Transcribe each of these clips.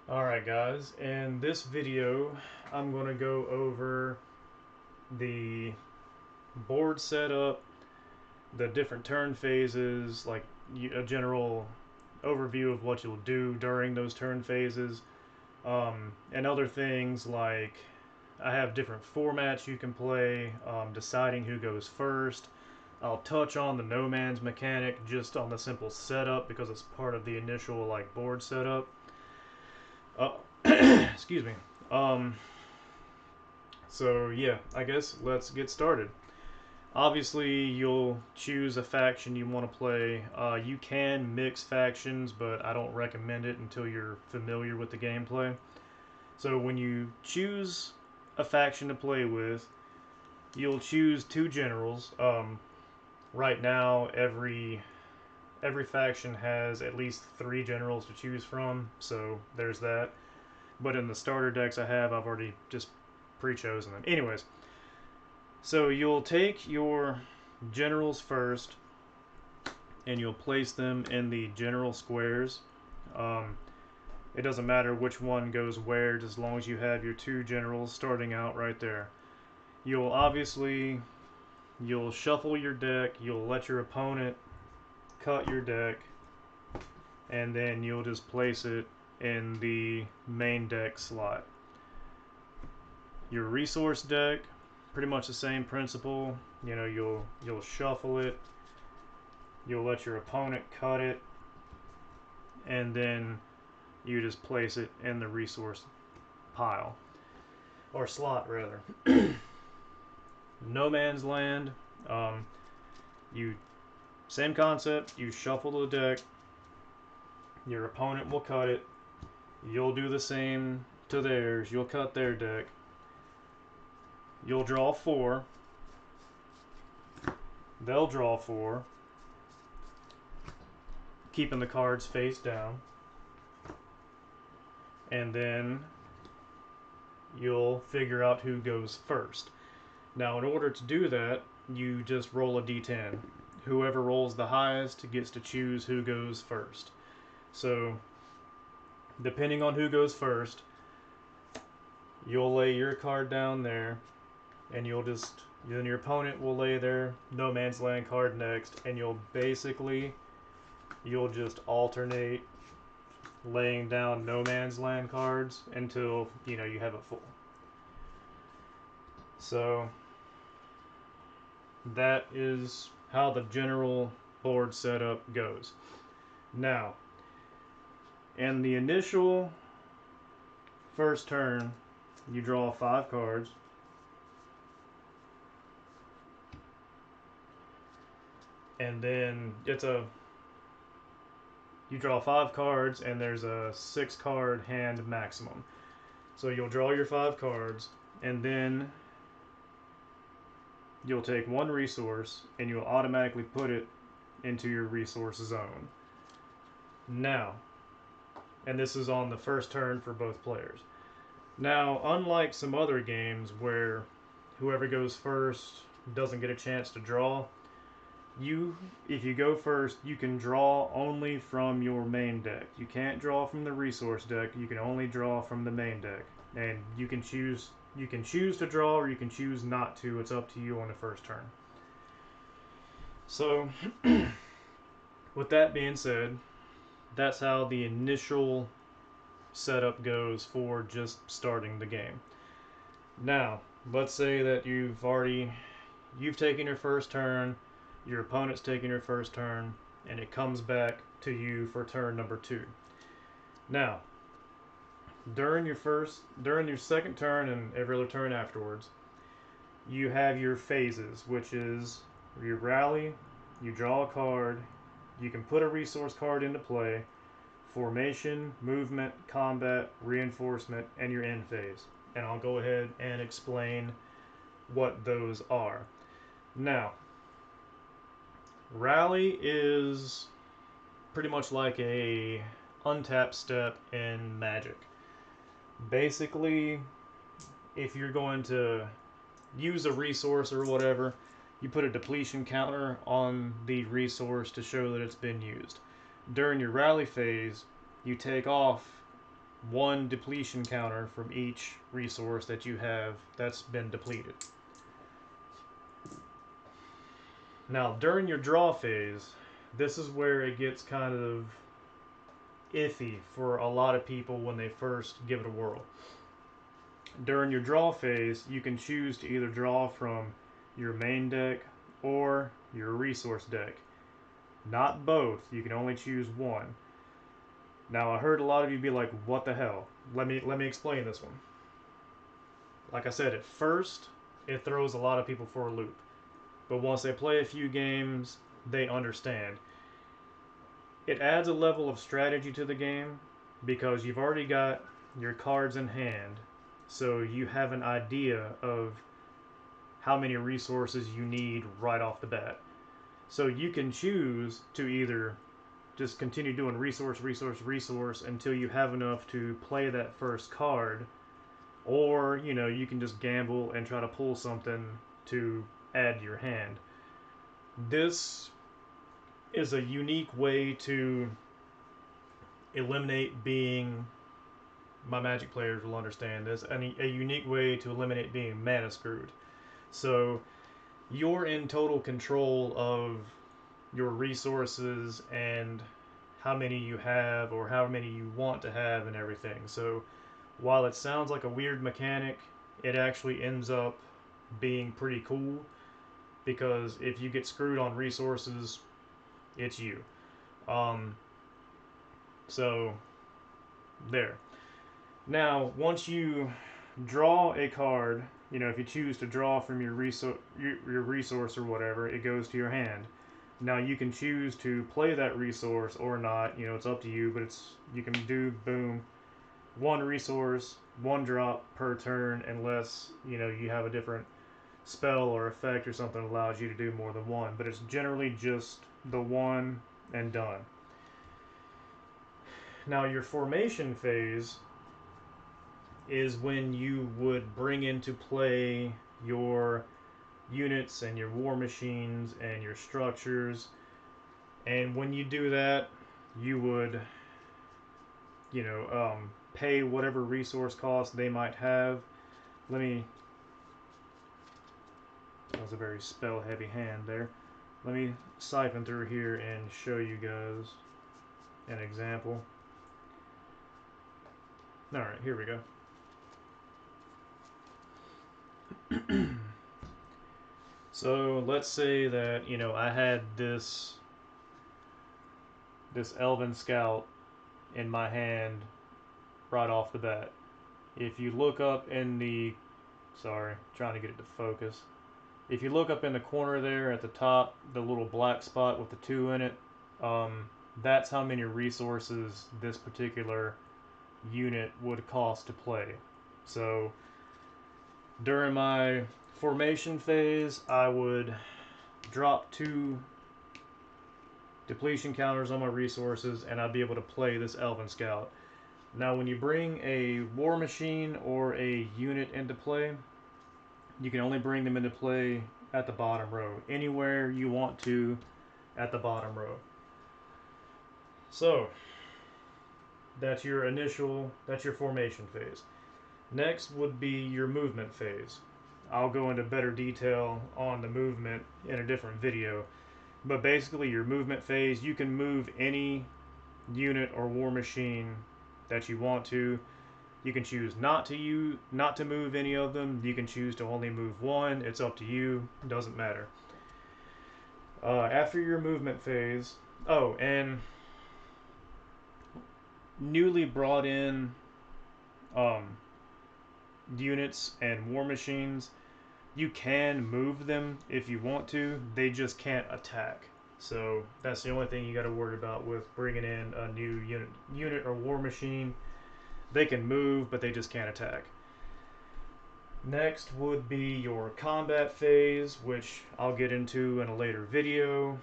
Alright guys, in this video I'm going to go over the board setup, the different turn phases, like a general overview of what you'll do during those turn phases, and other things like I have different formats you can play, deciding who goes first. I'll touch on the no man's mechanic just on the simple setup because it's part of the initial like board setup. Oh, excuse me. Um, so yeah, I guess let's get started. Obviously, you'll choose a faction you want to play. You can mix factions, but I don't recommend it until you're familiar with the gameplay. So when you choose a faction to play with, you'll choose two generals. Right now, every faction has at least three generals to choose from, so there's that. But in the starter decks I've already just pre-chosen them. Anyways, so you'll take your generals first, and you'll place them in the general squares. Um, it doesn't matter which one goes where, just as long as you have your two generals starting out right there. You'll shuffle your deck, you'll let your opponent cut your deck, and then you'll just place it in the main deck slot. Your resource deck, pretty much the same principle. You know, you'll shuffle it, you'll let your opponent cut it, and then you just place it in the resource pile or slot rather. No man's land. Um, you Same concept. You shuffle the deck. Your opponent will cut it. You'll do the same to theirs. You'll cut their deck. You'll draw four. They'll draw four, keeping the cards face down. And then you'll figure out who goes first. Now, in order to do that, you just roll a d10. Whoever rolls the highest gets to choose who goes first. So, depending on who goes first, you'll lay your card down there, and then your opponent will lay their no man's land card next, and you'll just alternate laying down no man's land cards until you have it full. So that is how the general board setup goes. Now, in the initial first turn, you draw 5 cards. And then you draw 5 cards, and there's a 6-card hand maximum. So you'll draw your 5 cards, and then you'll take one resource, and you'll automatically put it into your resource zone. Now, and this is on the first turn for both players. Now, unlike some other games where whoever goes first doesn't get a chance to draw, if you go first, you can draw only from your main deck. You can't draw from the resource deck. You can only draw from the main deck, and you can choose to draw, or you can choose not to. It's up to you on the first turn. So, with that being said, that's how the initial setup goes for just starting the game. Now, let's say that you've taken your first turn, your opponent's taking your first turn, and it comes back to you for turn number 2. Now, during your second turn and every other turn afterwards, you have your phases, which is you rally, you draw a card, you can put a resource card into play, formation, movement, combat, reinforcement, and your end phase. And I'll go ahead and explain what those are. Now, rally is pretty much like a untap step in Magic. Basically, if you're going to use a resource or whatever, you put a depletion counter on the resource to show that it's been used. During your rally phase, you take off one depletion counter from each resource that you have that's been depleted. Now, during your draw phase, this is where it gets kind of iffy for a lot of people when they first give it a whirl. During your draw phase, you can choose to either draw from your main deck or your resource deck. Not both, you can only choose one. Now, I heard a lot of you be like, what the hell? Let me explain this one. Like I said, at first, it throws a lot of people for a loop. But once they play a few games, they understand. It adds a level of strategy to the game because you've already got your cards in hand, so you have an idea of how many resources you need right off the bat. So you can choose to either just continue doing resource, resource, resource until you have enough to play that first card, or you can just gamble and try to pull something to add to your hand. This is a unique way to eliminate being, my Magic players will understand this, a unique way to eliminate being mana screwed. So you're in total control of your resources and how many you have or how many you want to have and everything. So while it sounds like a weird mechanic, it actually ends up being pretty cool, because if you get screwed on resources, it's you. So there. Now, once you draw a card, if you choose to draw from your resource or whatever, it goes to your hand. Now you can choose to play that resource or not. It's up to you, but you can do boom, one resource, one drop per turn, unless you have a different spell or effect or something that allows you to do more than one. But it's generally just the one and done. Now your formation phase is when you would bring into play your units and your war machines and your structures. And when you do that, you would pay whatever resource cost they might have. That was a very spell heavy hand there. Let me siphon through here and show you guys an example. Alright, here we go. So let's say that I had this Elven Scout in my hand right off the bat. If you look up in the trying to get it to focus. If you look up in the corner there at the top, the little black spot with the 2 in it, that's how many resources this particular unit would cost to play. So during my formation phase, I would drop 2 depletion counters on my resources, and I'd be able to play this Elven Scout. Now, when you bring a war machine or a unit into play, you can only bring them into play at the bottom row, anywhere you want to at the bottom row. So that's your formation phase. Next would be your movement phase. I'll go into better detail on the movement in a different video. But basically, your movement phase, you can move any unit or war machine that you want to. You can choose not to move any of them. You can choose to only move one. It's up to you. It doesn't matter. After your movement phase, and newly brought in units and war machines, you can move them if you want to. They just can't attack. So that's the only thing you got to worry about with bringing in a new unit or war machine. They can move, but they just can't attack. Next would be your combat phase, which I'll get into in a later video.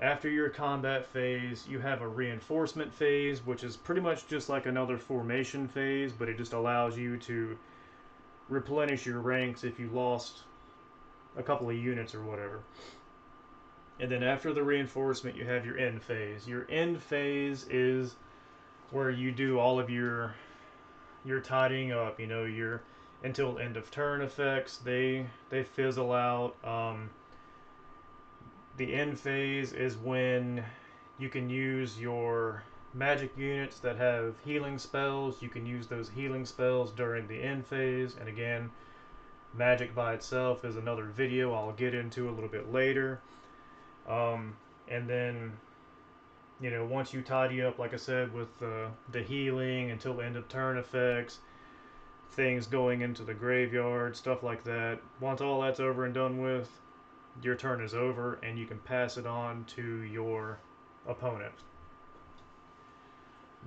After your combat phase, you have a reinforcement phase, which is pretty much just like another formation phase, but it just allows you to replenish your ranks if you lost a couple of units or whatever. And then after the reinforcement, you have your end phase. Your end phase is where you do all of your you're tidying up. You know, your until end of turn effects, they fizzle out. The end phase is when you can use your magic units that have healing spells. You can use those healing spells during the end phase. And again, magic by itself is another video I'll get into a little bit later. And then, you know, once you tidy up, like I said, with the healing until end of turn effects, things going into the graveyard, stuff like that, once all that's over and done with, your turn is over and you can pass it on to your opponent.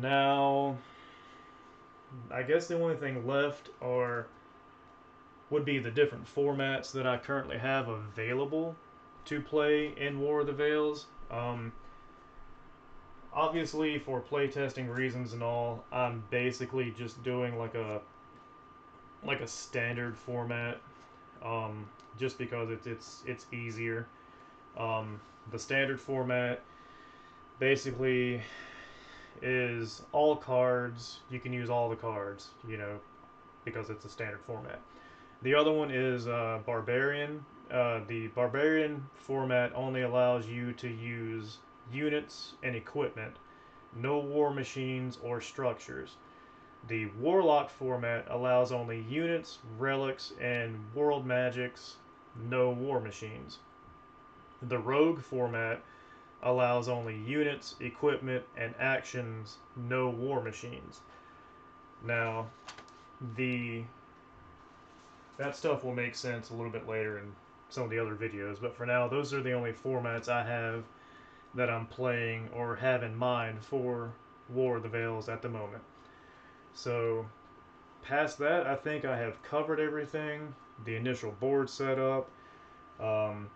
Now, I guess the only thing left would be the different formats that I currently have available to play in War of the Vales. Obviously, for playtesting reasons and all, I'm basically just doing like a standard format, just because it's easier. The standard format basically is all cards. You can use all the cards, you know, because it's a standard format. The other one is Barbarian. The Barbarian format only allows you to use units and equipment, no war machines or structures. The Warlock format allows only units, relics, and world magics, no war machines. The Rogue format allows only units, equipment, and actions, no war machines. Now, the that stuff will make sense a little bit later in some of the other videos, but for now, those are the only formats I have that I'm playing or have in mind for War of the Vales at the moment. So, past that, I think I have covered everything. The initial board setup, um,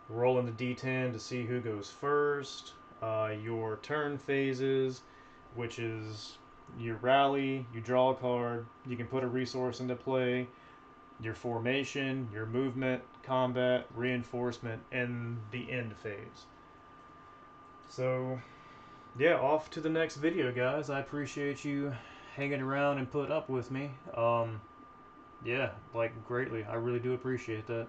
rolling the d10 to see who goes first, your turn phases, which is you rally, you draw a card, you can put a resource into play, your formation, your movement, combat, reinforcement, and the end phase. So, yeah, off to the next video, guys. I appreciate you hanging around and putting up with me. Yeah, like greatly. I really do appreciate that.